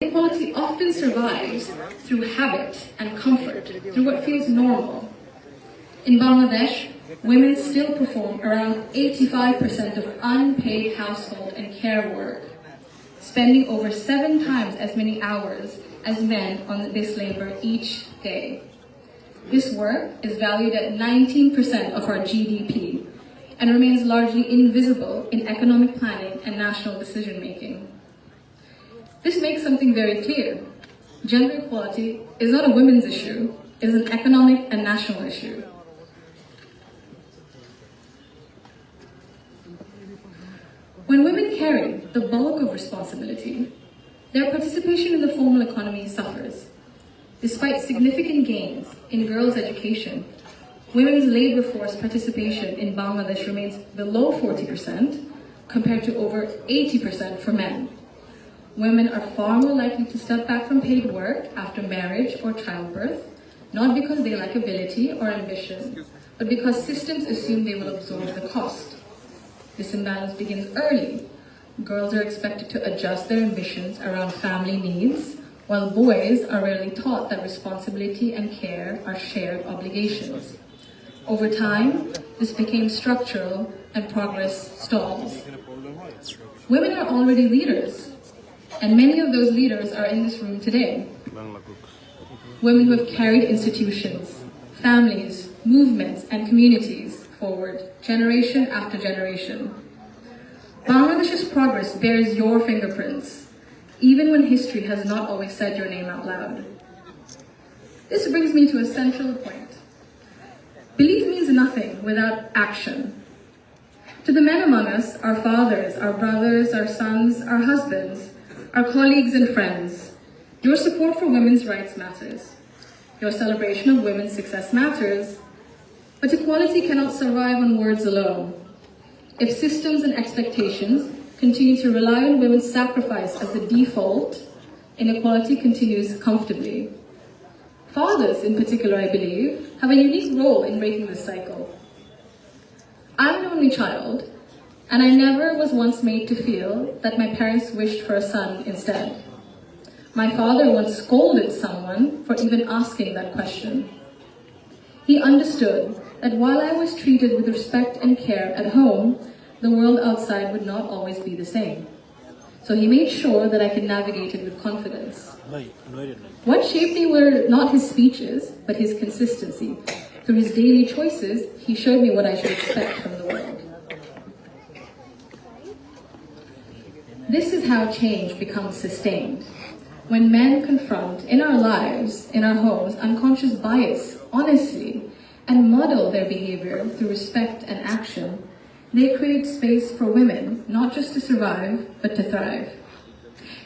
Inequality often survives through habit and comfort, through what feels normal. In Bangladesh, women still perform around 85% of unpaid household and care work, spending over 7 times as many hours as men on this labor each day. This work is valued at 19% of our GDP and remains largely invisible in economic planning and national decision-making. This makes something very clear. Gender equality is not a women's issue, it is an economic and national issue. When women carry the bulk of responsibility, their participation in the formal economy suffers. Despite significant gains in girls' education, women's labor force participation in Bangladesh remains below 40% compared to over 80% for men. Women are far more likely to step back from paid work after marriage or childbirth, not because they lack ability or ambition, but because systems assume they will absorb the cost. This imbalance begins early. Girls are expected to adjust their ambitions around family needs, while boys are rarely taught that responsibility and care are shared obligations. Over time, this became structural and progress stalls. Women are already leaders, and many of those leaders are in this room today. Women who have carried institutions, families, movements, and communities forward, generation after generation. Bangladesh's progress bears your fingerprints, even when history has not always said your name out loud. This brings me to a central point. Belief means nothing without action. To the men among us, our fathers, our brothers, our sons, our husbands, our colleagues and friends, your support for women's rights matters. Your celebration of women's success matters, but equality cannot survive on words alone. If systems and expectations continue to rely on women's sacrifice as the default, inequality continues comfortably. Fathers, in particular, I believe, have a unique role in breaking this cycle. I'm an only child, and I never was once made to feel that my parents wished for a son instead. My father once scolded someone for even asking that question. He understood that while I was treated with respect and care at home, the world outside would not always be the same. So he made sure that I could navigate it with confidence. What shaped me were not his speeches, but his consistency. Through his daily choices, he showed me what I should expect from the world. This is how change becomes sustained. When men confront in our lives, in our homes, unconscious bias, honestly, and model their behavior through respect and action, they create space for women, not just to survive, but to thrive.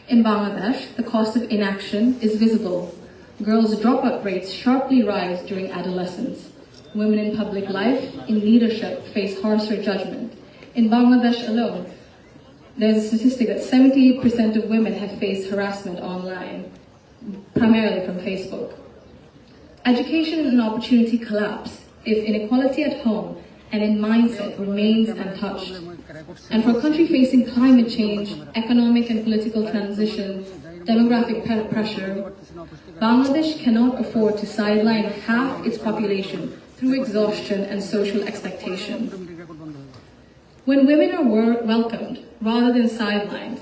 In Bangladesh, the cost of inaction is visible. Girls' dropout rates sharply rise during adolescence. Women in public life, in leadership, face harsher judgment. In Bangladesh alone, there's a statistic that 78% of women have faced harassment online, primarily from Facebook. Education and opportunity collapse if inequality at home and in mindset remains untouched. And for a country facing climate change, economic and political transition, demographic pressure, Bangladesh cannot afford to sideline half its population through exhaustion and social expectation. When women are welcomed rather than sidelined,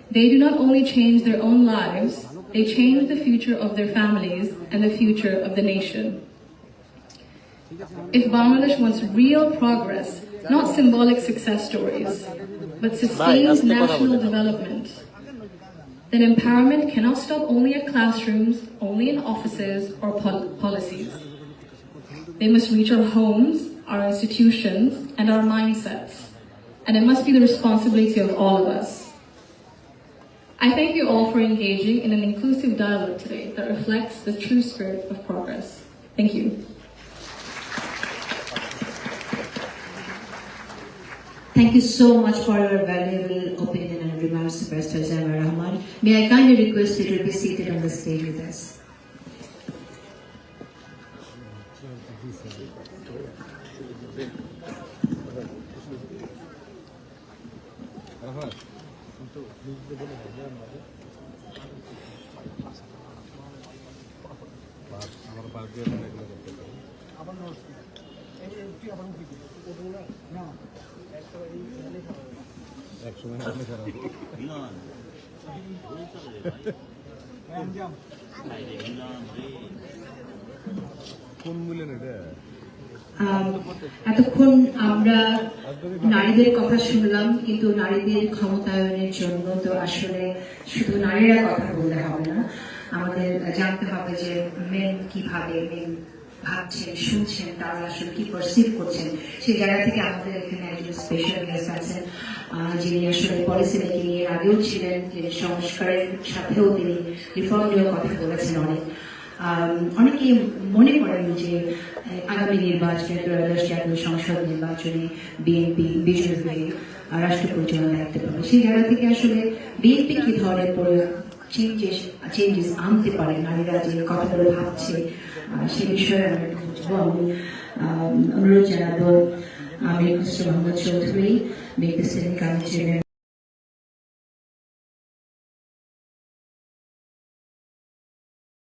they do not only change their own lives, they change the future of their families and the future of the nation. If Bangladesh wants real progress, not symbolic success stories, but sustained national development, then empowerment cannot stop only at classrooms, only in offices or policies. They must reach our homes, our institutions, and our mindsets. And it must be the responsibility of all of us. I thank you all for engaging in an inclusive dialogue today that reflects the true spirit of progress. Thank you. Thank you so much for your valuable opinion and remarks, Superstar Zaima Rahman. May I kindly request you to be seated on the stage with us. কোন মূল্যে নেবে এতক্ষণ আমরা নারীদের কথা শুনলাম, কিন্তু নারীদের ক্ষমতায়নের জন্য তো আসলে শুধু নারীরা কথা বলতে হবে না, আমাদের জানতে হবে যে মেন কিভাবে মেন ভাবছেন, শুনছেন, তারা আসলে কি পারসিভ করছেন। সেই জায়গা থেকে আমাদের এখানে একজন স্পেশাল গেস্ট আছেন, যিনি আসলে পলিসি মেকিং এর আগেও ছিলেন, তিনি সংস্কারের সাথেও তিনি রিফর্ম নিয়েও কথা বলেছেন অনেক। অনেকে মনে করেন যে আগামী নির্বাচনে ত্রয়োদশ জাতীয় সংসদ নির্বাচনে বিএনপি বিজয়ী হয়ে রাষ্ট্র পরিচালনার দায়িত্ব পাবে। সেই জায়গা থেকে আসলে বিএনপি কি ধরনের চেঞ্জেস আনতে পারে, নারীরা যে কথাগুলো ভাবছে সে বিষয়ে আমি অনুরোধ জানাবো আমির খসরু মোহাম্মদ চৌধুরী, বিএনপি সিনিয়র কমিটির